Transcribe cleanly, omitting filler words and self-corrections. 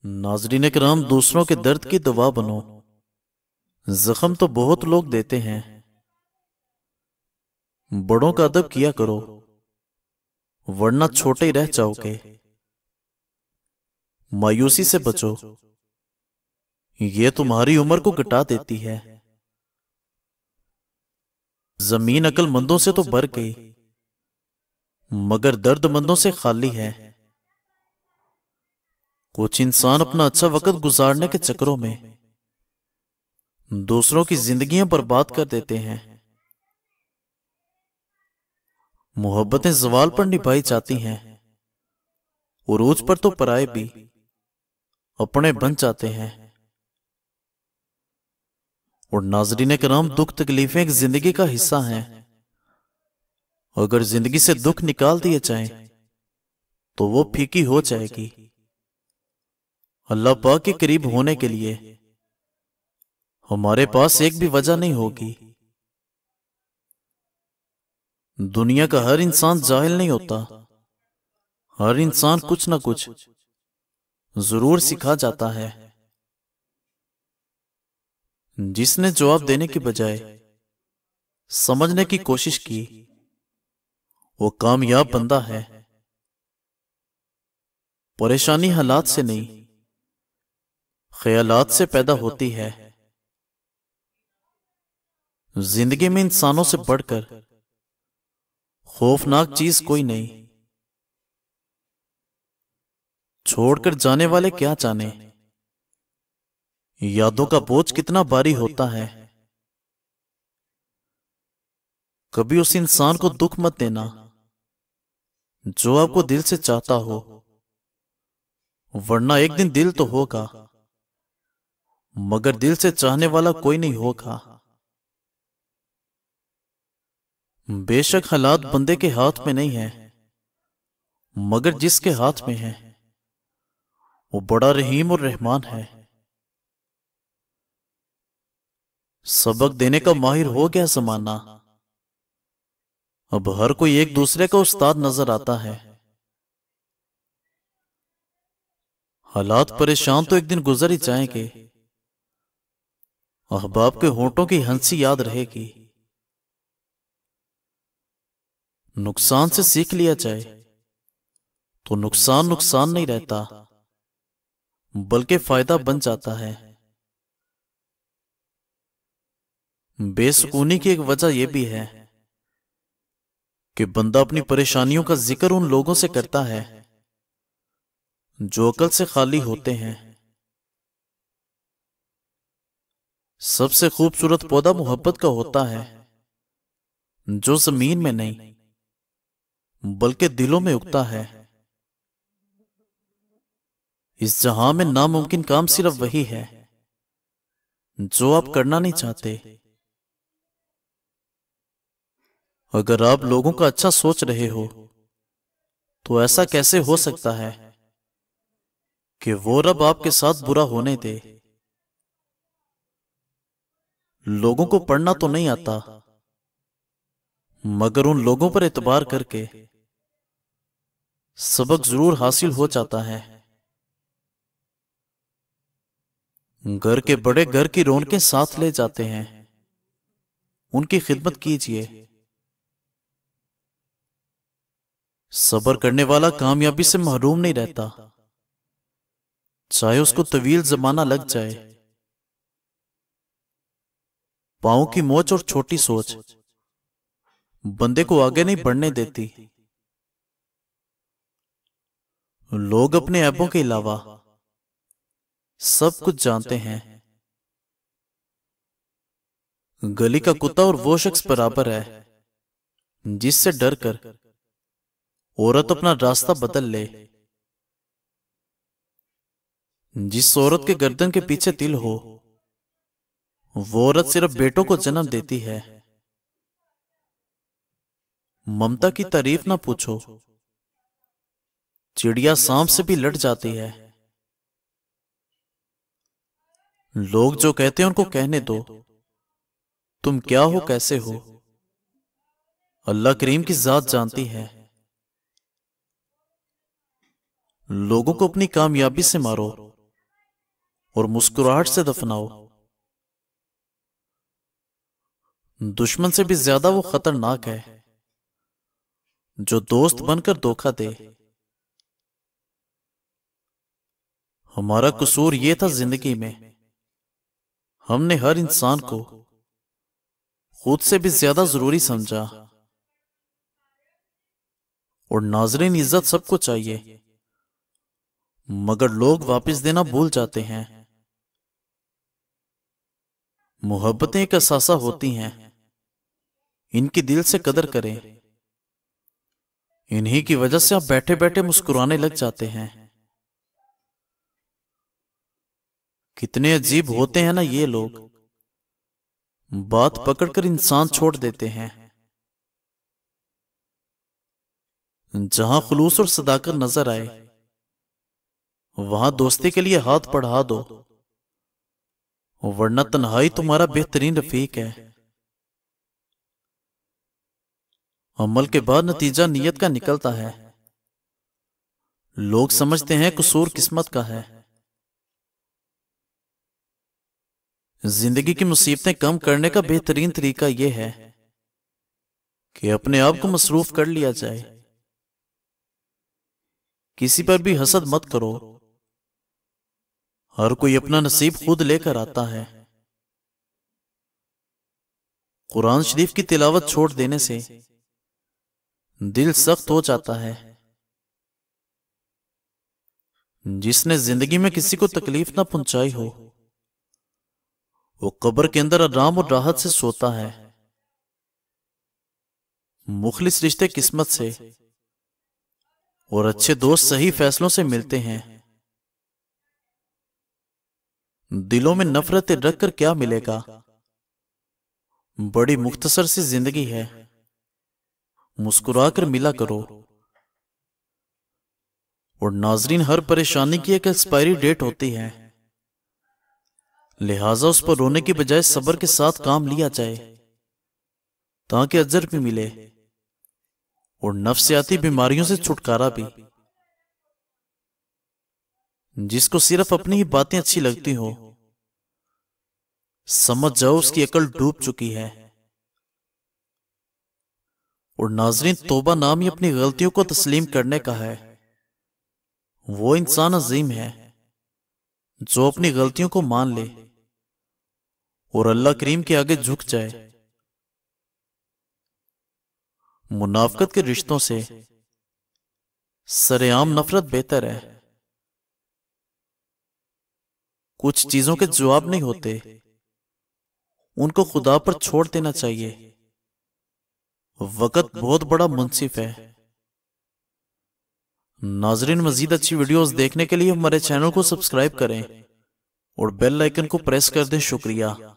नाजरीन कराम, दूसरों के दर्द की दवा बनो। जख्म तो बहुत लोग देते हैं, बड़ों का अदब किया करो वरना छोटे ही रह जाओगे। मायूसी से बचो, ये तुम्हारी उम्र को घटा देती है। जमीन अक्लमंदों से तो भर गई, मगर दर्दमंदों से खाली है। कुछ इंसान अपना अच्छा वक्त गुजारने के चक्करों में दूसरों की जिंदगियां बर्बाद कर देते हैं। मोहब्बतें ज़वाल पर निभाई जाती हैं, उरूज पर तो पराए भी अपने बन जाते हैं। और नाजरीन कराम, दुख तकलीफें एक जिंदगी का हिस्सा हैं। अगर जिंदगी से दुख निकाल दिए जाएं तो वो फीकी हो जाएगी। अल्लाह पाक के करीब होने के लिए हमारे पास एक भी वजह नहीं होगी। दुनिया का हर इंसान जाहिल नहीं होता, हर इंसान कुछ ना कुछ जरूर सिखा जाता है। जिसने जवाब देने की बजाय समझने की कोशिश की, वो कामयाब बंदा है। परेशानी हालात से नहीं, ख्यालात से पैदा होती है। जिंदगी में इंसानों से बढ़कर खौफनाक चीज कोई नहीं। छोड़कर जाने वाले क्या जाने यादों का बोझ कितना भारी होता है। कभी उस इंसान को दुख मत देना जो आपको दिल से चाहता हो, वरना एक दिन दिल तो होगा मगर दिल से चाहने वाला कोई नहीं होगा। बेशक हालात बंदे के हाथ में नहीं है, मगर जिसके हाथ में है वो बड़ा रहीम और रहमान है। सबक देने का माहिर हो गया जमाना, अब हर कोई एक दूसरे का उस्ताद नजर आता है। हालात परेशान तो एक दिन गुजर ही जाएंगे, अहबाब के होंठों की हंसी याद रहेगी। नुकसान से सीख लिया जाए तो नुकसान नुकसान नहीं रहता, बल्कि फायदा बन जाता है। बेसुकूनी की एक वजह यह भी है कि बंदा अपनी परेशानियों का जिक्र उन लोगों से करता है जो अकल से खाली होते हैं। सबसे खूबसूरत पौधा मोहब्बत का होता है, जो जमीन में नहीं बल्कि दिलों में उगता है। इस जहां में नामुमकिन काम सिर्फ वही है जो आप करना नहीं चाहते। अगर आप लोगों का अच्छा सोच रहे हो तो ऐसा कैसे हो सकता है कि वो रब आपके साथ बुरा होने दे। लोगों को पढ़ना तो नहीं आता, मगर उन लोगों पर एतबार करके सबक जरूर हासिल हो जाता है। घर के बड़े घर की रौनकें साथ ले जाते हैं, उनकी खिदमत कीजिए। सब्र करने वाला कामयाबी से महरूम नहीं रहता, चाहे उसको तवील जमाना लग जाए। पांव की मोच और छोटी सोच बंदे को आगे नहीं बढ़ने देती। लोग अपने ऐबों के अलावा सब कुछ जानते हैं। गली का कुत्ता और वो शख्स बराबर है जिससे डरकर औरत अपना रास्ता बदल ले। जिस औरत के गर्दन के पीछे तिल हो, वो औरत सिर्फ बेटों को जन्म देती है। ममता की तारीफ ना पूछो, चिड़िया सांप से भी लड़ जाती है। लोग जो कहते हैं उनको कहने दो, तुम क्या हो कैसे हो अल्लाह करीम की जात जानती है। लोगों को अपनी कामयाबी से मारो, और मुस्कुराहट से दफनाओ। दुश्मन से भी ज्यादा वो खतरनाक है जो दोस्त बनकर धोखा दे। हमारा कसूर ये था जिंदगी में, हमने हर इंसान को खुद से भी ज्यादा जरूरी समझा। और नाज़रीन, इज्जत सबको चाहिए, मगर लोग वापस देना भूल जाते हैं। मोहब्बतें एक असासा होती हैं, इनकी दिल से कदर करें। इन्हीं की वजह से आप बैठे बैठे मुस्कुराने लग जाते हैं। कितने अजीब होते हैं ना ये लोग, बात पकड़कर इंसान छोड़ देते हैं। जहां खुलूस और सदाकत नजर आए वहां दोस्ती के लिए हाथ बढ़ा दो, वरना तन्हाई तुम्हारा बेहतरीन रफीक है। अमल के बाद नतीजा नियत का निकलता है। लोग समझते हैं कसूर किस्मत का है। जिंदगी की मुसीबतें कम करने का बेहतरीन तरीका यह है कि अपने आप को मसरूफ कर लिया जाए। किसी पर भी हसद मत करो, हर कोई अपना नसीब खुद लेकर आता है। कुरान शरीफ की तिलावत छोड़ देने से दिल सख्त हो जाता है। जिसने जिंदगी में किसी को तकलीफ ना पहुंचाई हो वो कब्र के अंदर आराम और राहत से सोता है। मुखलिस रिश्ते किस्मत से और अच्छे दोस्त सही फैसलों से मिलते हैं। दिलों में नफरतें रखकर क्या मिलेगा, बड़ी मुख्तसर सी जिंदगी है, मुस्कुराकर मिला करो। और नाजरीन, हर परेशानी की एक एक्सपायरी डेट होती है, लिहाजा उस पर रोने की बजाय सब्र के साथ काम लिया जाए ताकि अजर भी मिले और नफ्सियाती बीमारियों से छुटकारा भी। जिसको सिर्फ अपनी ही बातें अच्छी लगती हो समझ जाओ उसकी अकल डूब चुकी है। और नाजरीन, तौबा नाम ही अपनी गलतियों को तस्लीम करने का है। वो इंसान अजीम है जो अपनी गलतियों को मान ले और अल्लाह करीम के आगे झुक जाए। मुनाफकत के रिश्तों से सरेआम नफरत बेहतर है। कुछ चीजों के जवाब नहीं होते, उनको खुदा पर छोड़ देना चाहिए। वक्त बहुत बड़ा मुंसिफ है। नाजरीन, मजीद अच्छी वीडियोस देखने के लिए हमारे चैनल को सब्सक्राइब करें और बेल आइकन को प्रेस कर दें। शुक्रिया।